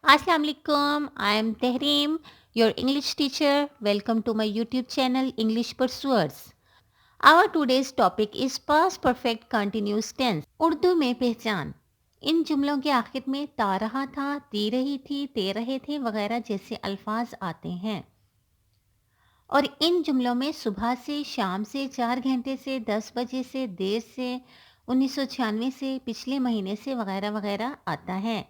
Assalamu alaikum. I am Tehreem, your English teacher. Welcome to my YouTube channel English Pursuers. Our today's topic is past perfect continuous tense. Urdu में पहचान। इन जुमलों के आखिर में ता रहा था, ती रही थी, ते रहे थे वगैरह जैसे अल्फाज आते हैं और इन जुमलों में सुबह से, शाम से, 4 घंटे से, 10 बजे से, देर से, 1996 से, पिछले महीने से वगैरह वगैरह आता है।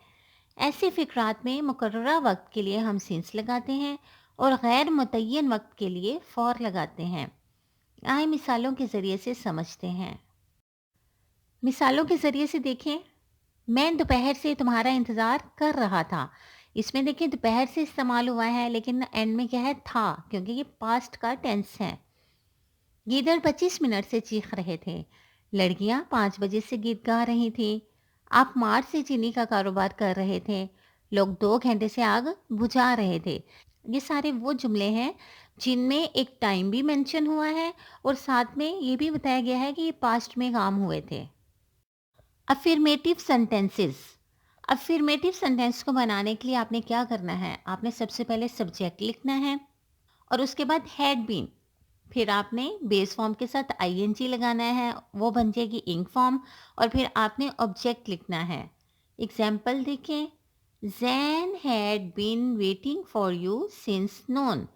ऐसे फ़िक्रात में मुकर्ररा वक्त के लिए हम सिंस लगाते हैं और गैर मुतय्यन वक्त के लिए फॉर लगाते हैं। आइए मिसालों के ज़रिए से समझते हैं। मिसालों के ज़रिए से देखें, मैं दोपहर से तुम्हारा इंतज़ार कर रहा था। इसमें देखिए दोपहर से इस्तेमाल हुआ है लेकिन एंड में क्या है था, क्योंकि ये पास्ट का टेंस है। गीदड़ 25 मिनट से चीख रहे थे। लड़कियां 5 बजे से गीत गा रही थीं। आप मार्च से चीनी का कारोबार कर रहे थे। लोग 2 घंटे से आग बुझा रहे थे। ये सारे वो जुमले हैं जिनमें एक टाइम भी मेंशन हुआ है और साथ में ये भी बताया गया है कि ये पास्ट में काम हुए थे। Affirmative sentences. अफर्मेटिव सेंटेंस को बनाने के लिए आपने क्या करना है? आपने सबसे पहले सब्जेक्ट लिखना है और उसके बाद हैड बीन, फिर आपने बेस फॉर्म के साथ आईएनजी लगाना है, वो बन जाएगी इंक फॉर्म और फिर आपने ऑब्जेक्ट लिखना है। एग्जाम्पल देखें, Jane had been waiting for you since noon.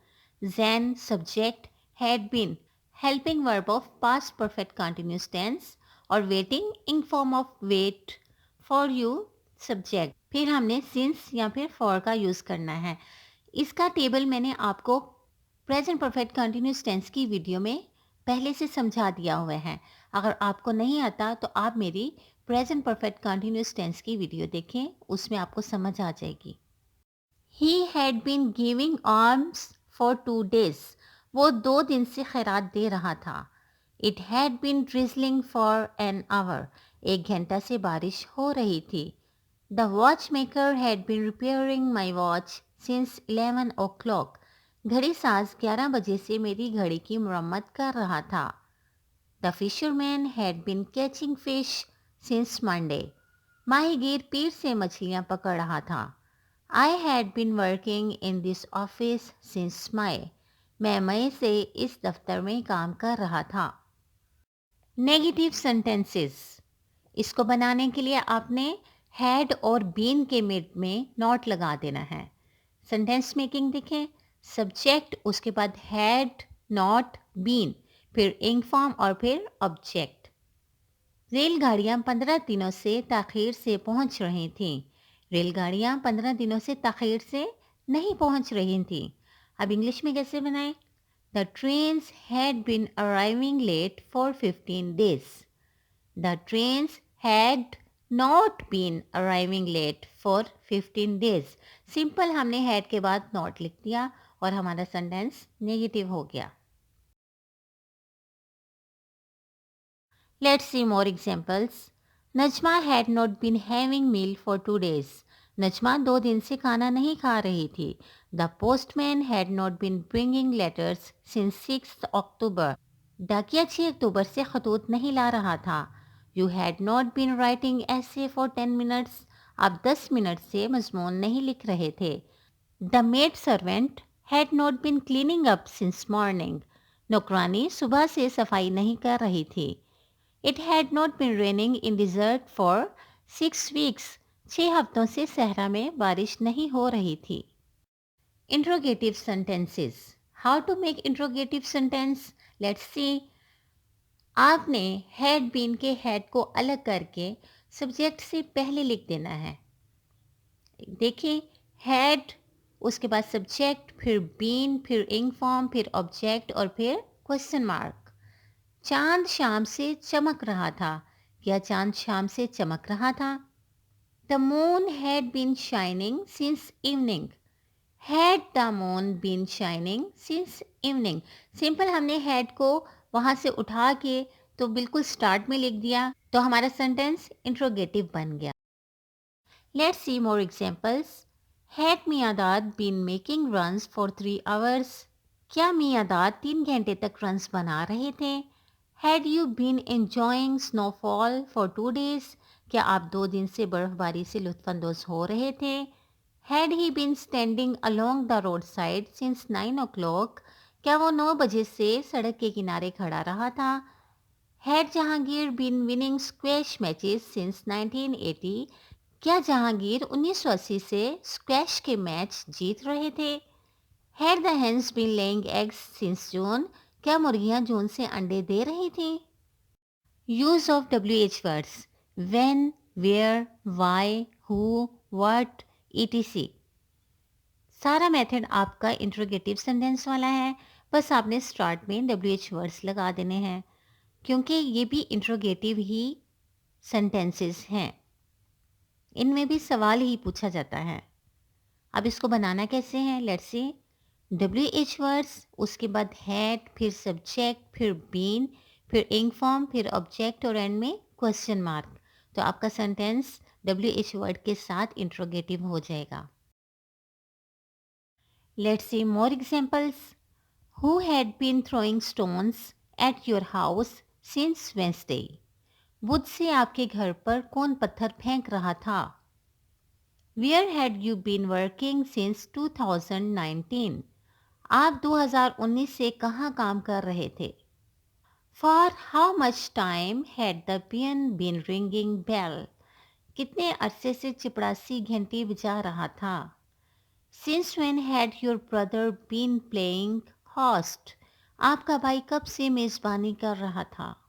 Jane subject, had been helping verb of past perfect continuous tense और waiting ing form of wait for you subject. फिर हमने since या फिर फॉर का use करना है। इसका टेबल मैंने आपको प्रेजेंट परफेक्ट कंटिन्यूस टेंस की वीडियो में पहले से समझा दिया हुआ है। अगर आपको नहीं आता तो आप मेरी प्रेजेंट परफेक्ट कंटिन्यूस टेंस की वीडियो देखें, उसमें आपको समझ आ जाएगी। He had been giving alms for 2 days। वो 2 दिन से खैरात दे रहा था। It had been drizzling for an hour. 1 घंटा से बारिश हो रही थी। The watchmaker had been repairing my watch since 11 o'clock। घड़ी साज 11 बजे से मेरी घड़ी की मरम्मत कर रहा था। The fisherman had been catching fish since Monday. माहीगीर पीर से मछलियां पकड़ रहा था। I had been working in this office since May. मैं मई से इस दफ्तर में काम कर रहा था। Negative sentences. इसको बनाने के लिए आपने हैड और बीन के मिड में नॉट लगा देना है। सेंटेंस मेकिंग देखें, सब्जेक्ट, उसके बाद हैड, नॉट, बीन, फिर इंक फॉर्म और फिर ऑब्जेक्ट। रेलगाड़ियां 15 दिनों से ताखीर से पहुंच रही थीं। रेलगाड़ियां 15 दिनों से ताखीर से नहीं पहुंच रही थीं। अब इंग्लिश में कैसे बनाएं? The trains had been arriving late for 15 days. The trains had not been arriving late for 15 days. Simple हमने had के बाद not लिख दिया और हमारा सेंटेंस नेगेटिव हो गया। Let's see more examples. Najma had not been having meal for 2 days. Najma 2 दिन से खाना नहीं खा रही थी। The postman had not been bringing letters since 6th October. डाकिया 6 अक्टूबर से खतूत नहीं ला रहा था। You had not been writing essay for 10 minutes. आप 10 मिनट से मजमून नहीं लिख रहे थे। The maid servant had not been cleaning up since morning. नौकरानी सुबह से सफाई नहीं कर रही थी। It had not been raining in desert for 6 weeks. 6 हफ्तों से सहरा में बारिश नहीं हो रही थी। Interrogative sentences. How to make interrogative sentence? Let's see. आपने had been के had को अलग करके सब्जेक्ट से पहले लिख देना है। देखिए, had, उसके बाद सब्जेक्ट, फिर been, फिर इंक फॉर्म, फिर ऑब्जेक्ट और फिर क्वेश्चन मार्क। चांद शाम से चमक रहा था। क्या चांद शाम से चमक रहा था? The moon had been shining since evening. Had the moon been shining since evening. Simple हमने हैड को वहाँ से उठा के तो बिल्कुल स्टार्ट में लिख दिया तो हमारा सेंटेंस इंट्रोगेटिव बन गया। Let's see more examples. Had Miandad been making runs for 3 hours। क्या मियादाद 3 घंटे तक रन्स बना रहे थे? Had you been enjoying snowfall for 2 days। क्या आप 2 दिन से बर्फबारी से लुत्फानंदोज हो रहे थे? Had he been standing along the road side since 9 o'clock, क्या वो 9 बजे से सड़क के किनारे खड़ा रहा था? Had Jahangir been winning squash matches since 1980, क्या जहांगीर 1980 से स्क्वैश के मैच जीत रहे थे? Had the hens been laying eggs since June, क्या मुर्गियां जून से अंडे दे रही थी? Use of WH words: when, where, why, who, what, etc। सारा मेथड आपका इंट्रोगेटिव सेंटेंस वाला है, बस आपने स्टार्ट में WH वर्ड्स लगा देने हैं, क्योंकि ये भी इंट्रोगेटिव ही सेंटेंसेस हैं। इनमें भी सवाल ही पूछा जाता है। अब इसको बनाना कैसे है, लेट्स सी। WH वर्ड्स, उसके बाद हैड, फिर सब्जेक्ट, फिर बीन, फिर इंग फॉर्म, फिर ऑब्जेक्ट और एंड में क्वेश्चन मार्क। तो आपका सेंटेंस WH वर्ड के साथ इंट्रोगेटिव हो जाएगा। Let's see more examples. Who had been throwing stones at your house since Wednesday? बुध से आपके घर पर कौन पत्थर फेंक रहा था? Where had you been working since 2019? आप 2019 से कहाँ काम कर रहे थे? For how much time had the peon been ringing bell? कितने अरसे से चिपड़ासी घंटी बजा रहा था? Since when had your brother been playing host? आपका भाई कब से मेज़बानी कर रहा था?